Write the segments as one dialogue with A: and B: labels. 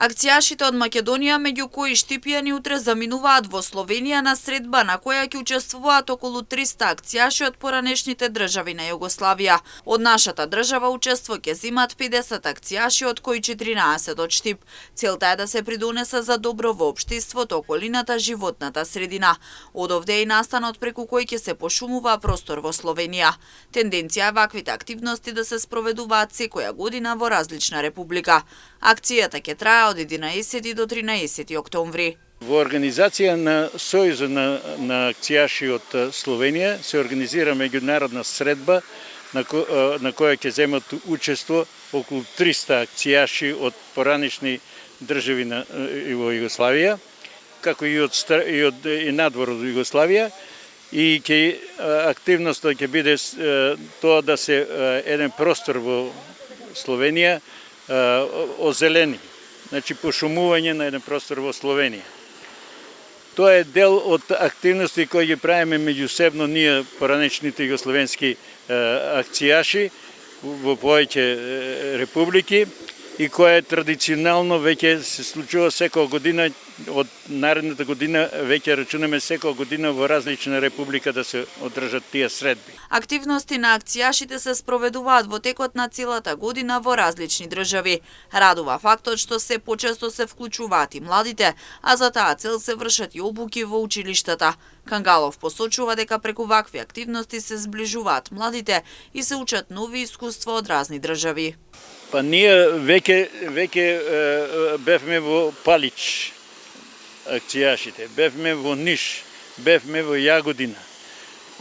A: Акцијашите од Македонија, меѓу кои Штипјани, утре заминуваат во Словенија на средба на која ќе учествуваат околу 300 акцијаши од поранешните држави на Југославија. Од нашата држава учество ќе земат 50 акцијаши, од кои 14 од Штип. Целта е да се придонесе за добро во општеството, околината, животната средина. Одовде е и настанот преку кој ќе се пошумува простор во Словенија. Тенденција е ваквите активности да се спроведуваат секоја година во различна република. Акцијата ќе трае од 11 до 13 октомври.
B: Во организација на Сојузот на акцијаши од Словенија се организира меѓународна средба на која ќе земат учество околу 300 акцијаши од поранешни држави во Југославија, како и од надвор од Југославија, и активноста ќе биде тоа да се еден простор во Словенија озелени, значи пошумување на еден простор во Словенија. Тоа е дел од активности кои ги правиме меѓусебно ние поранешните југословенски акцијаши во повеќе републики и која традиционално веќе се случува секоја година. Од наредната година веќе рачунаме секоја година во различна република да се одржат тие средби.
A: Активности на акцијашите се спроведуваат во текот на целата година во различни држави. Радува фактот што се почесто се вклучуваат и младите, а за таа цел се вршат и обуки во училиштата. Кангалов посочува дека преку вакви активности се зближуваат младите и се учат нови искуства од разни држави.
B: Па ние веќе бевме во Палич акцијашите, бевме во Ниш, бевме во Јагодина.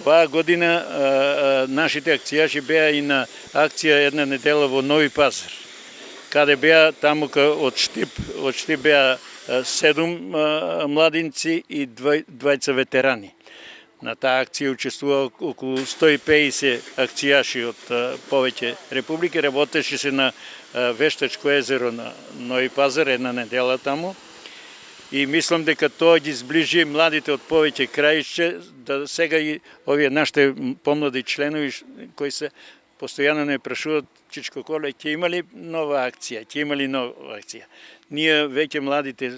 B: Оваа година нашите акцијаши беа и на акција една недела во Нови Пазар, каде беа таму од Штип беа 7 младинци и 2 ветерани. На таа акција учествува околу 150 акцијаши од повеќе републики. Работеше се на Вештачко езеро на Нови Пазар една недела таму. И мислам дека тоа ги зближи младите од повеќе краишче, да сега и овие нашите помлади членови кои се постојано не прашуваат: Чичко Коле, ќе има ли нова акција? Ќе има ли нова акција? Ние веќе младите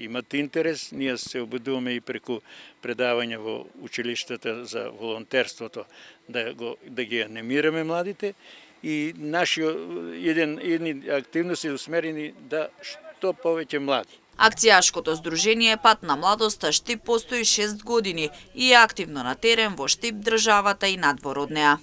B: имат интерес, ние се обидуваме и преку предавања во училиштата за волонтерството да ги анимираме младите и наши едни активности усмерени да што повеќе млади.
A: Акцијашкото здружение Пат на младоста Штип постои 6 години и е активно на терен во Штип, државата и надвор од неа.